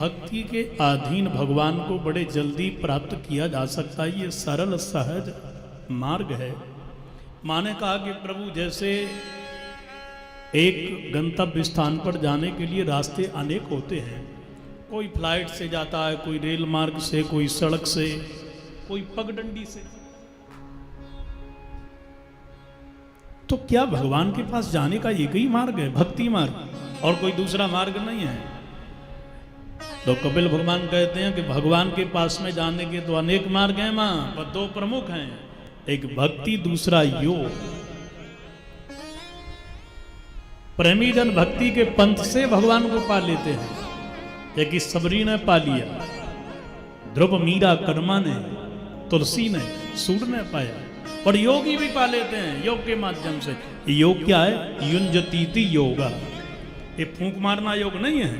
भक्ति के अधीन भगवान को बड़े जल्दी प्राप्त किया जा सकता है। ये सरल सहज मार्ग है। माँ ने कहा कि प्रभु जैसे एक गंतव्य स्थान पर जाने के लिए रास्ते अनेक होते हैं, कोई फ्लाइट से जाता है, कोई रेल मार्ग से, कोई सड़क से, कोई पगडंडी से। तो क्या भगवान के पास जाने का एक ही मार्ग है, भक्ति मार्ग, और कोई दूसरा मार्ग नहीं है? तो कपिल भगवान कहते हैं कि भगवान के पास में जाने के तो अनेक मार्ग हैं मां, पर दो प्रमुख हैं, एक भक्ति, दूसरा योग। प्रेमी जन भक्ति के पंथ से भगवान को पा लेते हैं, एक सबरी ने पा लिया, ध्रुव मीरा कर्मा ने, तुलसी ने, सूर ने पाया, और योगी भी पा लेते हैं योग के माध्यम से। योग क्या है? युंजतीति योगा। ये फूंक मारना योग नहीं है,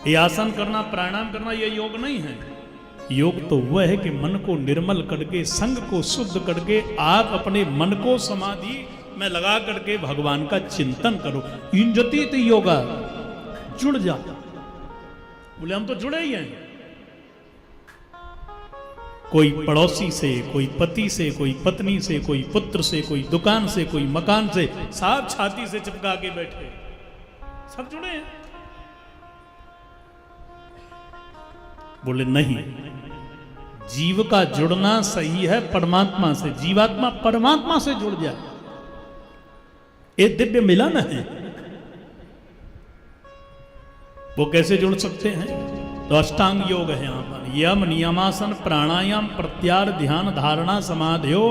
ये आसन करना, प्राणायाम करना, ये योग नहीं है। योग तो वह है कि मन को निर्मल करके, संग को शुद्ध करके, आप अपने मन को समाधि में लगा करके भगवान का चिंतन करो। युंजतीत योगा, जुड़ जा। बोले हम तो जुड़े ही हैं। कोई पड़ोसी से, कोई पति से, कोई पत्नी से, कोई पुत्र से, कोई दुकान से, कोई मकान से, सब छाती से चिपका के बैठे, सब जुड़े हैं। बोले नहीं, जीव का जुड़ना सही है परमात्मा से। जीवात्मा परमात्मा से जुड़ जाए, ये दिव्य मिलन है। वो कैसे जुड़ सकते हैं? तो अष्टांग योग है यहां पर। यम, नियमासन, प्राणायाम, प्रत्याहार, ध्यान, धारणा, समाधियो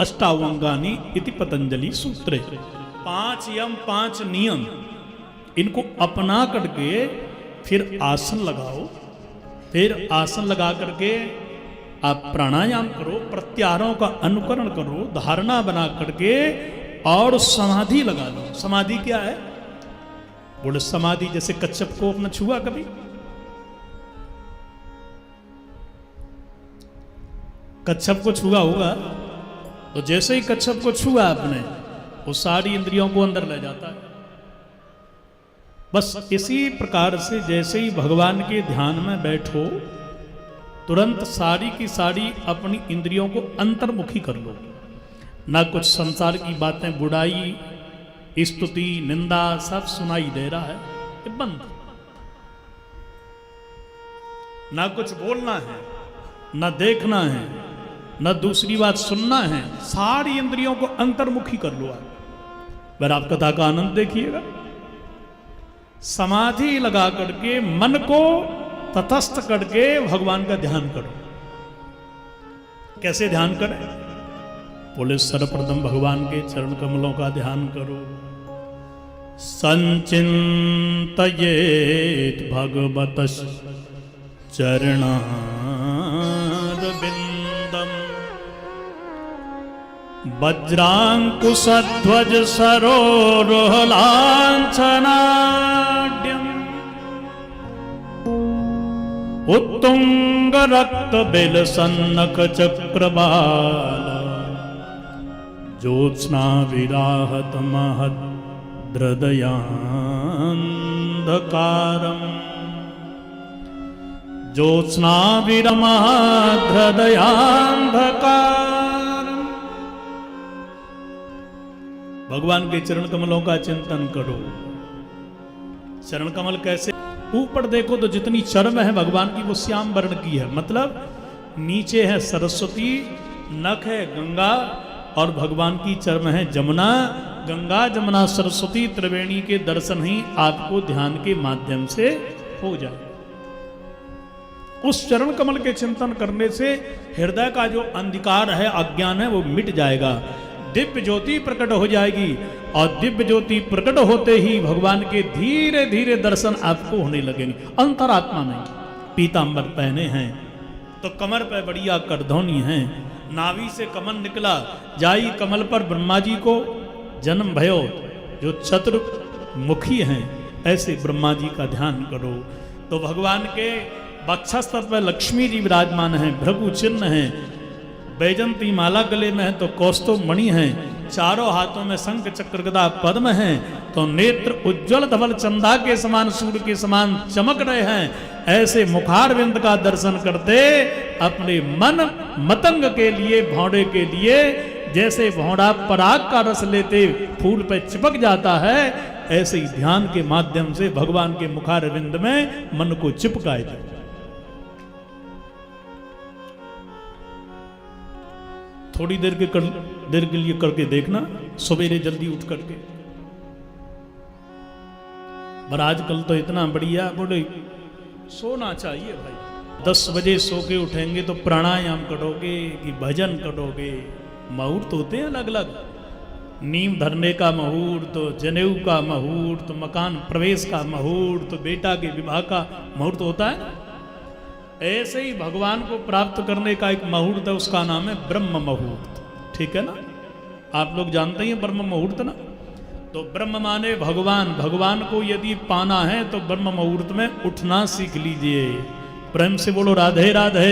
अष्टावंगानी इति पतंजलि सूत्रे। 5 यम 5 नियम, इनको अपना करके फिर आसन लगाओ, फिर आसन लगा करके आप प्राणायाम करो, प्रत्याहारों का अनुकरण करो, धारणा बना करके और समाधि लगा लो। समाधि क्या है? बोले समाधि जैसे कच्छप को अपना छुआ कभी? कच्छप को छुआ होगा, तो जैसे ही कच्छप को छुआ आपने, वो सारी इंद्रियों को अंदर ले जाता है। बस इसी प्रकार से जैसे ही भगवान के ध्यान में बैठो, तुरंत सारी की सारी अपनी इंद्रियों को अंतर्मुखी कर लो। ना कुछ संसार की बातें, बुराई, स्तुति, निंदा सब सुनाई दे रहा है, ये बंद। ना कुछ बोलना है, ना देखना है, ना दूसरी बात सुनना है, सारी इंद्रियों को अंतर्मुखी कर लो। फिर आप कथा का आनंद देखिएगा। समाधि लगा करके मन को तटस्थ करके भगवान का ध्यान करो। कैसे ध्यान करें? बोले सर्वप्रथम भगवान के चरण कमलों का ध्यान करो। संचिंतयेत भगवतः चरणारविंदम वज्रांकुशध्वज सरोरुहलांछनाढ्यम् उत्तुंग रक्त बिल सन्नक चक्रबाल ज्योत्स्ना विराहत महद हृदयांधकारम् ज्योत्स्ना विरमहद हृदयांधकारम्। भगवान के चरण कमलों का चिंतन करो। चरण कमल कैसे? ऊपर देखो तो जितनी चरण है भगवान की वो श्याम वर्ण की है, मतलब नीचे है सरस्वती, नख है गंगा, और भगवान की चरण है जमुना। गंगा, जमुना, सरस्वती, त्रिवेणी के दर्शन ही आपको ध्यान के माध्यम से हो जाए। उस चरण कमल के चिंतन करने से हृदय का जो अंधकार है, अज्ञान है, वो मिट जाएगा। दिव्य ज्योति प्रकट हो जाएगी, और दिव्य ज्योति प्रकट होते ही भगवान के धीरे धीरे दर्शन आपको होने लगेंगे। अंतरात्मा में पीतांबर पहने हैं, तो कमर पे बढ़िया करधौनी है, नाभि से कमल निकला, जाई कमल पर ब्रह्मा जी को जन्म भयो, जो चतुर्मुखी हैं, ऐसे ब्रह्मा जी का ध्यान करो। तो भगवान के वक्षस्थल पर लक्ष्मी जी विराजमान हैं, भृगु चिन्ह हैं, बैजंती माला गले में है, तो कौस्तुभ मणि है, चारों हाथों में शंख चक्र गदा पद्म हैं, तो नेत्र उज्ज्वल धवल चंदा के समान सूर्य के समान चमक रहे हैं। ऐसे मुखारविंद का दर्शन करते अपने मन मतंग के लिए, भौंडे के लिए, जैसे भौंडा पराग का रस लेते फूल पे चिपक जाता है, ऐसे ही ध्यान के माध्यम से भगवान के मुखारविंद में मन को चिपकाए जाए। थोड़ी देर के लिए करके देखना, सवेरे जल्दी उठ करके। पर आजकल तो इतना बढ़िया बोले सोना चाहिए भाई। 10 बजे सो के उठेंगे तो प्राणायाम करोगे कि भजन करोगे? मुहूर्त होते हैं अलग अलग, नींव धरने का मुहूर्त, जनेऊ का मुहूर्त, मकान प्रवेश का मुहूर्त, बेटा के विवाह का मुहूर्त होता है। ऐसे ही भगवान को प्राप्त करने का एक मुहूर्त है, उसका नाम है ब्रह्म मुहूर्त। ठीक है ना, आप लोग जानते हैं ब्रह्म मुहूर्त ना। तो ब्रह्म माने भगवान, भगवान को यदि पाना है तो ब्रह्म मुहूर्त में उठना सीख लीजिए। प्रेम से बोलो राधे राधे।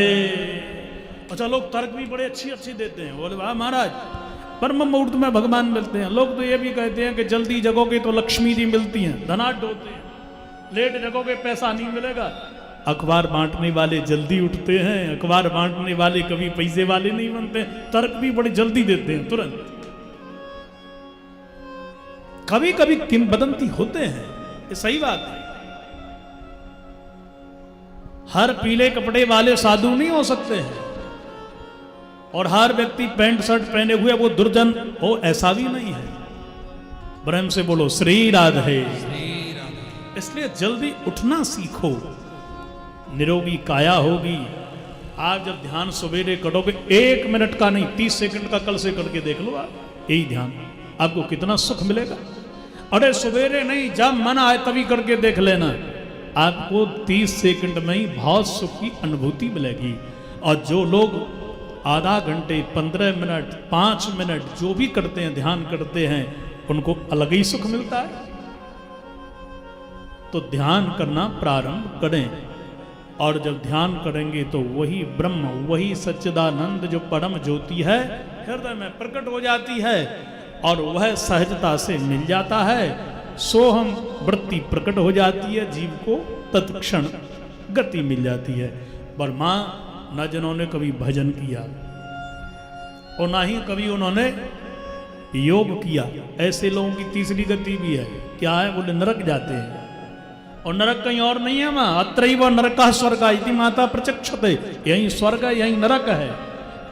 अच्छा, लोग तर्क भी बड़े अच्छी देते हैं, बोले वाह महाराज ब्रह्म मुहूर्त में भगवान मिलते हैं। लोग तो ये भी कहते हैं कि जल्दी जगोगे तो लक्ष्मी जी मिलती हैं, धनाढ्य होते हैं, लेट जगोगे पैसा नहीं मिलेगा। अखबार बांटने वाले जल्दी उठते हैं, अखबार बांटने वाले कभी पैसे वाले नहीं बनते। तर्क भी बड़ी जल्दी देते हैं तुरंत। कभी कभी किंवदंती होते हैं, ये सही बात है। हर पीले कपड़े वाले साधु नहीं हो सकते हैं, और हर व्यक्ति पैंट शर्ट पहने हुए वो दुर्जन हो, ऐसा भी नहीं है। प्रेम से बोलो श्री राधे। इसलिए जल्दी उठना सीखो, निरोगी काया होगी। आप जब ध्यान सवेरे करोगे, 1 मिनट का नहीं 30 सेकंड का कल से करके देख लो आप, यही ध्यान, आपको कितना सुख मिलेगा। अरे सवेरे नहीं, जब मन आए तभी करके देख लेना, आपको 30 सेकंड में ही बहुत सुख की अनुभूति मिलेगी। और जो लोग आधा घंटे, 15 मिनट, 5 मिनट जो भी करते हैं, ध्यान करते हैं, उनको अलग ही सुख मिलता है। तो ध्यान करना प्रारंभ करें, और जब ध्यान करेंगे तो वही ब्रह्म, वही सच्चिदानंद जो परम ज्योति है हृदय में प्रकट हो जाती है, और वह सहजता से मिल जाता है। सोहम वृत्ति प्रकट हो जाती है, जीव को तत्क्षण गति मिल जाती है। पर मां न जिन्होंने कभी भजन किया और ना ही कभी उन्होंने योग किया, ऐसे लोगों की तीसरी गति भी है। क्या है? बोले नरक जाते हैं, और नरक कहीं और नहीं है मां, अत्रैव नरकः स्वर्गः इति माता प्रचक्षते। यही स्वर्ग है, यही नरक है।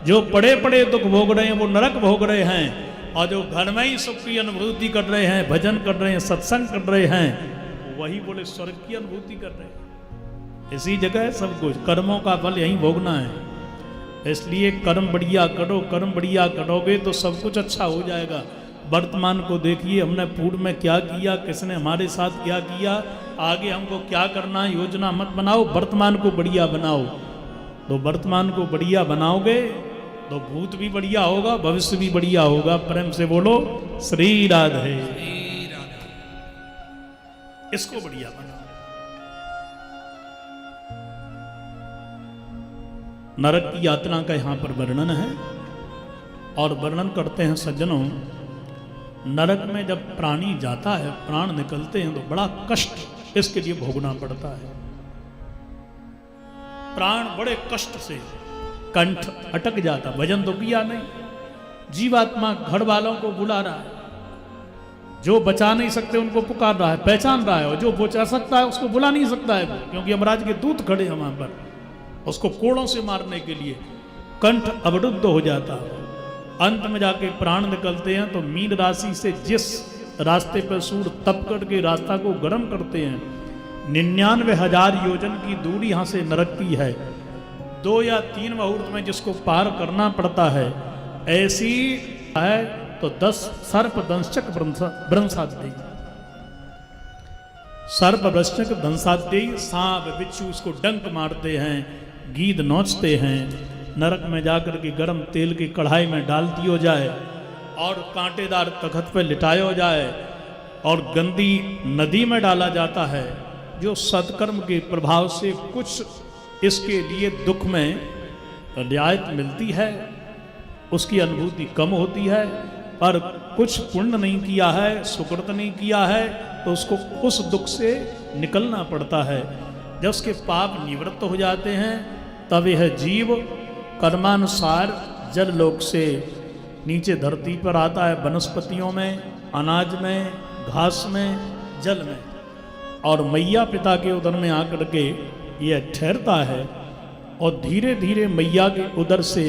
जो बड़े बड़े दुख भोग रहे हैं वो नरक भोग रहे हैं, और जो घर में ही सुख की अनुभूति कर रहे हैं, भजन कर रहे हैं, सत्संग कर रहे हैं, वही बोले स्वर्ग की अनुभूति कर रहे हैं। इसी जगह है सब कुछ, कर्मों का फल यहीं भोगना है। इसलिए कर्म बढ़िया करो, कर्म बढ़िया करोगे तो सब कुछ अच्छा हो जाएगा। वर्तमान को देखिए, हमने पूर्व में क्या किया, किसने हमारे साथ क्या किया, आगे हमको क्या करना है, योजना मत बनाओ, वर्तमान को बढ़िया बनाओ। तो वर्तमान को बढ़िया बनाओगे तो भूत भी बढ़िया होगा, भविष्य भी बढ़िया होगा। प्रेम से बोलो श्री राधे। इसको बढ़िया बनाओ। नरक की यातना का यहां पर वर्णन है, और वर्णन करते हैं सज्जनों, नरक में जब प्राणी जाता है, प्राण निकलते हैं, तो बड़ा कष्ट इसके लिए भोगना पड़ता है। प्राण बड़े कष्ट से, कंठ अटक जाता, भजन तो किया नहीं, जीवात्मा घर वालों को बुला रहा है, जो बचा नहीं सकते उनको पुकार रहा है, पहचान रहा है, और जो बचा सकता है उसको बुला नहीं सकता है, क्योंकि यमराज के दूत खड़े हैं वहां पर उसको कोड़ों से मारने के लिए। कंठ अवरुद्ध हो जाता है। अंत में जाके प्राण निकलते हैं, तो मीन राशि से जिस रास्ते पर सूर्य तप करके रास्ता को गर्म करते हैं, 99,000 योजन की दूरी यहाँ से नरक की है। 2 या 3 मुहूर्त में जिसको पार करना पड़ता है, ऐसी है तो 10 सर्प दंशक ब्रंशाद्यी, सर्प दंशक दंशाद्यी, सांप बिच्छू उसको डंक मारते हैं, गीद नोचते हैं। नरक में जाकर के गर्म तेल की कढ़ाई में डाल दियो जाए, और कांटेदार तखत पर लिटाया जाए, और गंदी नदी में डाला जाता है। जो सत्कर्म के प्रभाव से कुछ इसके लिए दुख में रियायत मिलती है, उसकी अनुभूति कम होती है, पर कुछ पुण्य नहीं किया है, सुकृत नहीं किया है, तो उसको उस दुख से निकलना पड़ता है। जब उसके पाप निवृत्त हो जाते हैं तब यह जीव कर्मानुसार जल लोक से नीचे धरती पर आता है, वनस्पतियों में, अनाज में, घास में, जल में, और मैया पिता के उदर में आकर के यह ठहरता है और धीरे धीरे मैया के उदर से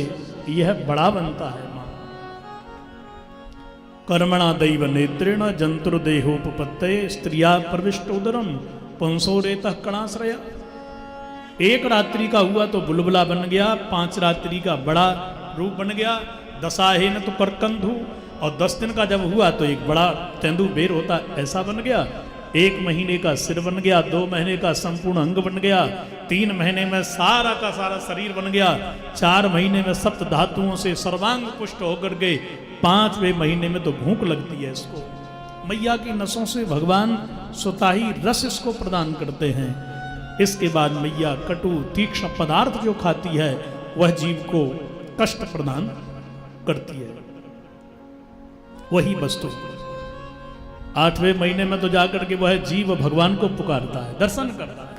यह बड़ा बनता है। कर्मणा दैव नेत्रेण जंतुर्देहोपपत्ते स्त्रिया प्रविष्ट उदरम पुंसो रेतः कणाश्रया। एक रात्रि का हुआ तो बुलबुला बन गया, 5 रात्रि का बड़ा रूप बन गया, 10 आहेन तो करकंधु, और 10 दिन का जब हुआ तो एक बड़ा तेंदु बेर होता ऐसा बन गया, 1 महीने का सिर बन गया, 2 महीने का संपूर्ण अंग बन गया, 3 महीने में सारा का सारा शरीर बन गया, 4 महीने में सप्त धातुओं से सर्वांग पुष्ट होकर के 5वें महीने में तो भूख लगती है इसको। मैया की नसों से भगवान स्वतः ही रस इसको प्रदान करते हैं। इसके बाद मैया कटु तीक्ष्ण पदार्थ जो खाती है वह जीव को कष्ट प्रदान करती है। वही वस्तु 8वें महीने में तो जाकर के वह जीव भगवान को पुकारता है, दर्शन करता है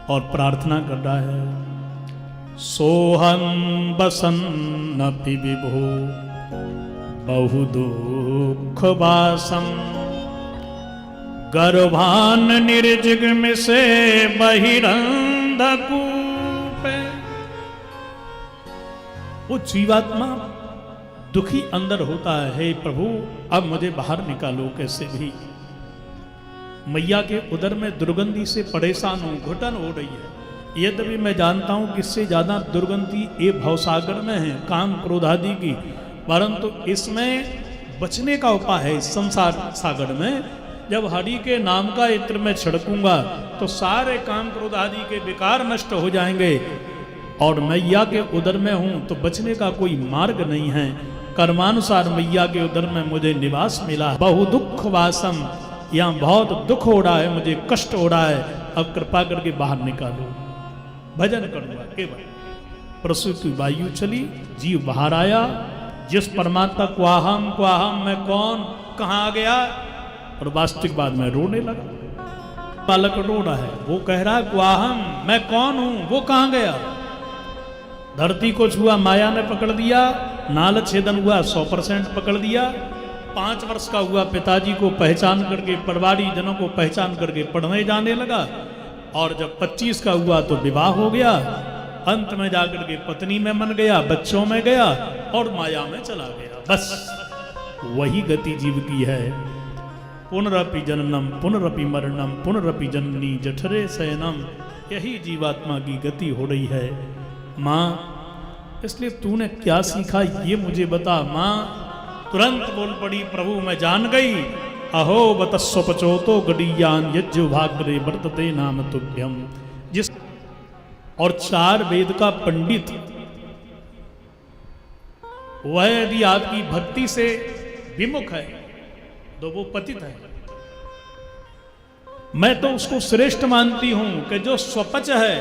और प्रार्थना कर रहा है, सोहम बसन्नपि विभो बहु दुख वासम गर्भान निर्जिग्म से बहिरंधकूपे। वो जीवात्मा दुखी अंदर होता है, हे प्रभु अब मुझे बाहर निकालो कैसे भी। मैया के उदर में दुर्गंधी से परेशान हूं, घुटन हो रही है। यद्यपि मैं जानता हूं कि इससे ज्यादा दुर्गंधी ये भवसागर में है, काम क्रोध आदि की, परंतु इसमें बचने का उपाय है। इस संसार सागर में जब हरि के नाम का इत्र में छिड़कूंगा तो सारे काम क्रोध आदि के विकार नष्ट हो जाएंगे, और मैया के उदर में हूं तो बचने का कोई मार्ग नहीं है। कर्मानुसार मैया के उदर में मुझे निवास मिला है। बहु दुख वासम, यहाँ बहुत दुख हो रहा है, मुझे कष्ट हो रहा है, अब कृपा करके बाहर निकालो। भजन करूंगा केवल। प्रसूति वायु चली, जीव बाहर आया, जिस परमात्मा क्वाहम क्वाहम मैं कौन, कहाँ आ गया, और वास्तविक बाद में रोने लगा। बालक रो रहा है, वो कह रहा है क्वाहम मैं कौन हूं, वो कहाँ गया। धरती को छुआ माया ने पकड़ दिया, नाल छेदन हुआ 100% पकड़ दिया। 5 वर्ष का हुआ पिताजी को पहचान करके, परिवारी जनों को पहचान करके पढ़ने जाने लगा, और जब 25 का हुआ तो विवाह हो गया। अंत में जाकर के पत्नी में मन गया, बच्चों में गया और माया में चला गया। बस वही गति जीव की है। पुनरपि जननम पुनरपि मरणम पुनरपि जननी जठरे शयनम, यही जीवात्मा की गति हो रही है। माँ इसलिए तूने क्या सीखा ये मुझे बता। माँ तुरंत बोल पड़ी, प्रभु मैं जान गई। अहो बतस्वपचोतो गडीयान यज्जुभाग्रे वर्तते नाम तुभ्यम। जिस और 4 वेद का पंडित वह यदि आपकी भक्ति से विमुख है तो वो पतित है। मैं तो उसको श्रेष्ठ मानती हूं कि जो स्वपच है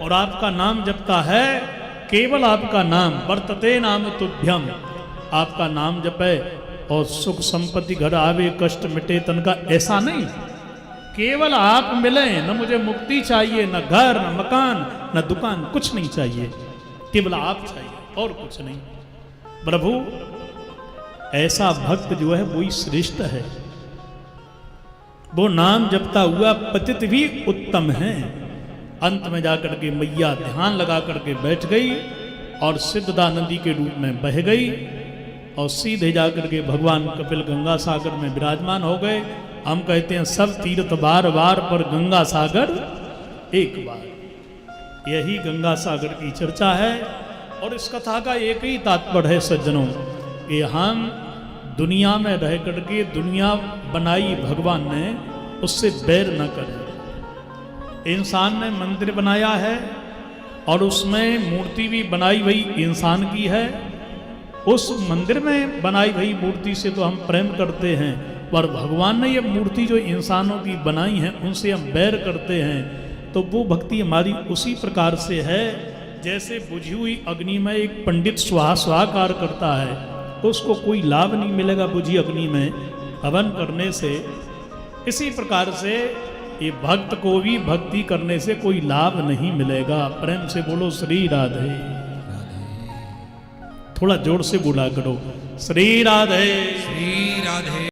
और आपका नाम जपता है, केवल आपका नाम, वर्तते नाम तुभ्यम, आपका नाम जपे और सुख संपत्ति घर आवे, कष्ट मिटे तन का, ऐसा नहीं। केवल आप मिले, न मुझे मुक्ति चाहिए, न घर न मकान न दुकान, कुछ नहीं चाहिए, केवल आप चाहिए और कुछ नहीं। प्रभु ऐसा भक्त जो है वही श्रेष्ठ है। वो नाम जपता हुआ पतित भी उत्तम है। अंत में जाकर के मैया ध्यान लगा करके बैठ गई और सिद्धदा नदी के रूप में बह गई और सीधे जाकर के भगवान कपिल गंगा सागर में विराजमान हो गए। हम कहते हैं सब तीर्थ बार बार पर गंगा सागर एक बार। यही गंगा सागर की चर्चा है और इस कथा का एक ही तात्पर्य है सज्जनों, कि हम दुनिया में रह करके दुनिया बनाई भगवान ने, उससे बैर न करें। इंसान ने मंदिर बनाया है और उसमें मूर्ति भी बनाई हुई इंसान की है। उस मंदिर में बनाई हुई मूर्ति से तो हम प्रेम करते हैं, पर भगवान ने ये मूर्ति जो इंसानों की बनाई है उनसे हम बैर करते हैं। तो वो भक्ति हमारी उसी प्रकार से है जैसे बुझी हुई अग्नि में एक पंडित स्वाहा स्वाहाकार करता है, उसको कोई लाभ नहीं मिलेगा बुझी अग्नि में हवन करने से। इसी प्रकार से ये भक्त को भी भक्ति करने से कोई लाभ नहीं मिलेगा। प्रेम से बोलो श्री राधे। थोड़ा जोर से बोला करो श्री राधे। श्री राधे।